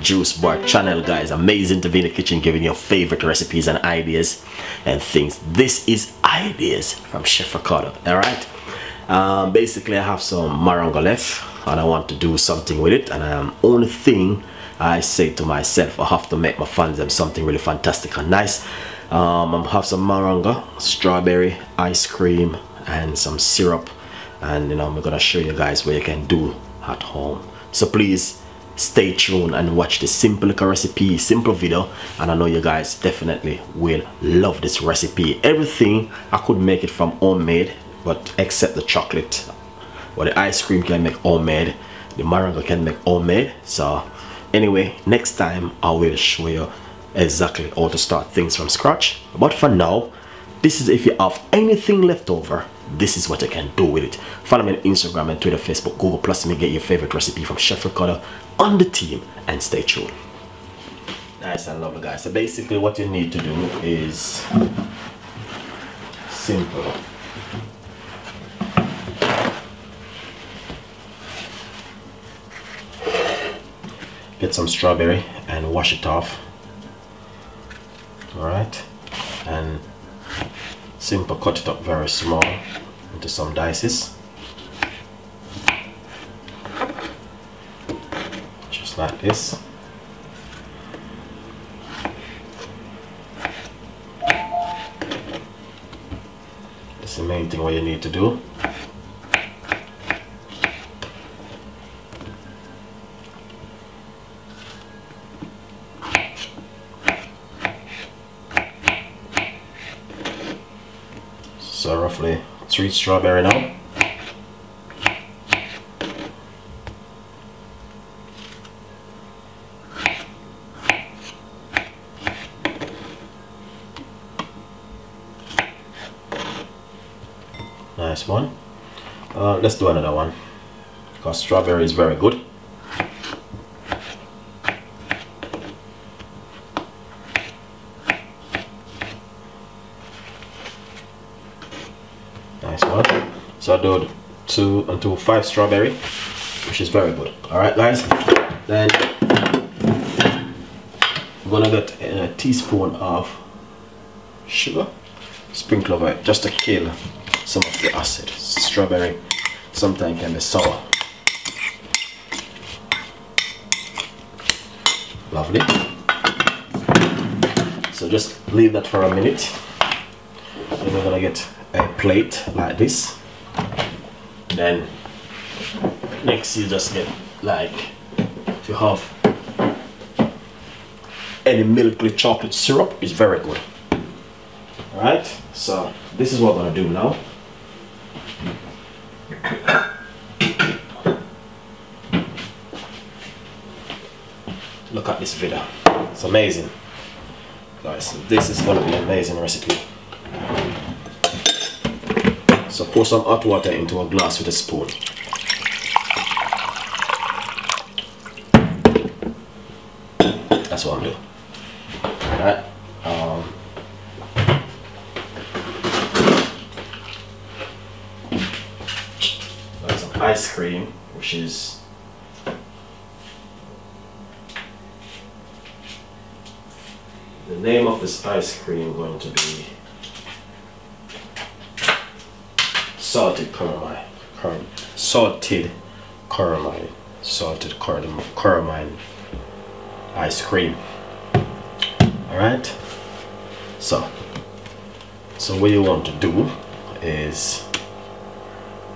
Juice Bar channel, guys. Amazing to be in the kitchen giving your favorite recipes and ideas and things. This is Ideas from Chef Ricardo. Alright, basically I have some moringa left and I want to do something with it, and only thing I say to myself, I have to make my fans them something really fantastic and nice. I have some moringa, strawberry, ice cream and some syrup, and I'm gonna show you guys what you can do at home. So please stay tuned and watch this simple little recipe, simple video, and I know you guys definitely will love this recipe. Everything I could make it from homemade, but except the chocolate. But the ice cream can make homemade, the moringa can make homemade. So anyway, next time I will show you exactly how to start things from scratch. But for now, this is if you have anything left over, this is what you can do with it. Follow me on Instagram and Twitter, Facebook, Google Plus, and get your favorite recipe from Chef Ricardo on the team, and stay tuned. Nice and lovely, guys. So basically what you need to do is simple. Get some strawberry and wash it off. Alright, and simple cut it up very small into some dices, just like this. That's the main thing what you need to do. So roughly 3 strawberry now. Nice one. Let's do another one because strawberry is very good. Nice one. So I do 2 and 2, 5 strawberry, which is very good. Alright guys, then I'm gonna get a teaspoon of sugar, sprinkle over it just to kill some of the acid. Strawberry sometimes can be sour. Lovely. So just leave that for a minute. Then we're gonna get a plate like this. Then next you just get, like, if you have any milky chocolate syrup, is very good. Alright, so this is what I'm gonna do now. Look at this video, it's amazing guys. This is gonna be an amazing recipe. So pour some hot water into a glass with a spoon. That's what I'm doing. Alright. Got some ice cream, which is the name of this ice cream going to be salted caramel, salted caramel ice cream. Alright, so what you want to do is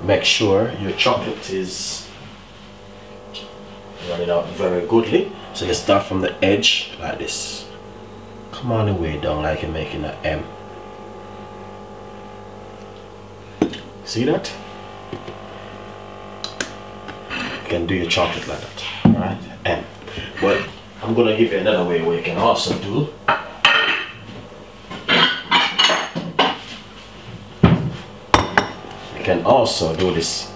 make sure your chocolate is running out very goodly. So you start from the edge like this, come all the way down like you're making an M. See that? You can do your chocolate like that. Alright? M. But I'm gonna give you another way where you can also do. You can also do this.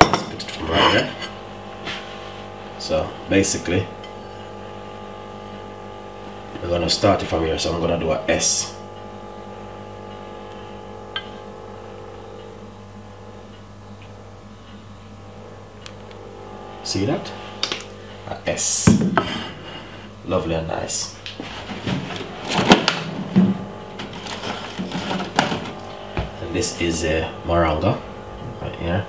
Let's put it from right there. So basically we're gonna start it from here. So I'm gonna do a S. See that? S. Lovely and nice. And this is a moringa right here.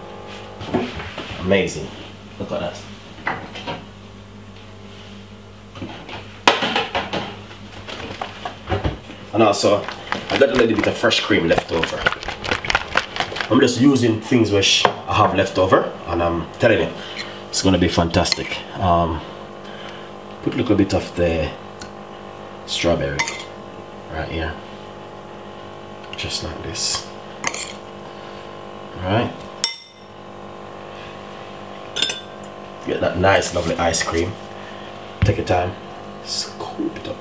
Amazing. Look at that. And also, I got a little bit of fresh cream left over. I'm just using things which I have left over, and I'm telling you, it's gonna be fantastic. Put a little bit of the strawberry right here, just like this. All right. Get that nice, lovely ice cream. Take your time, scoop it up.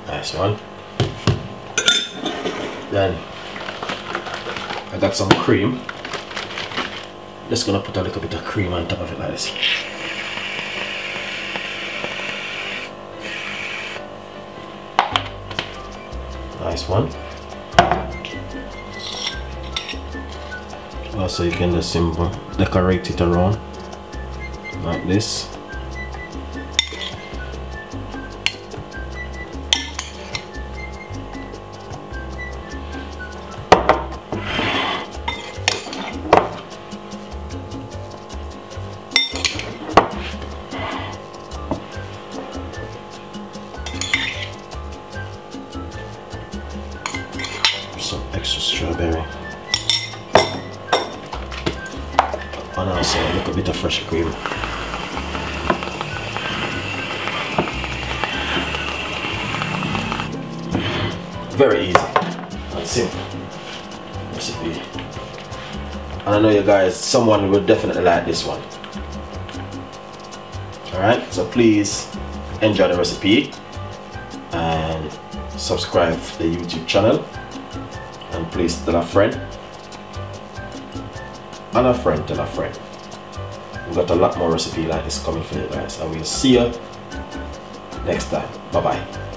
Nice one. Then I got some cream. Just gonna put a little bit of cream on top of it like this. Nice one. Also, you can just simply decorate it around like this. Some extra strawberry, and also a little bit of fresh cream. Very easy and simple recipe, and I know you guys, someone will definitely like this one. Alright, so please enjoy the recipe and subscribe to the YouTube channel. And please tell a friend, and a friend tell a friend. We've got a lot more recipe like this coming for you guys, and we'll see you next time. Bye bye.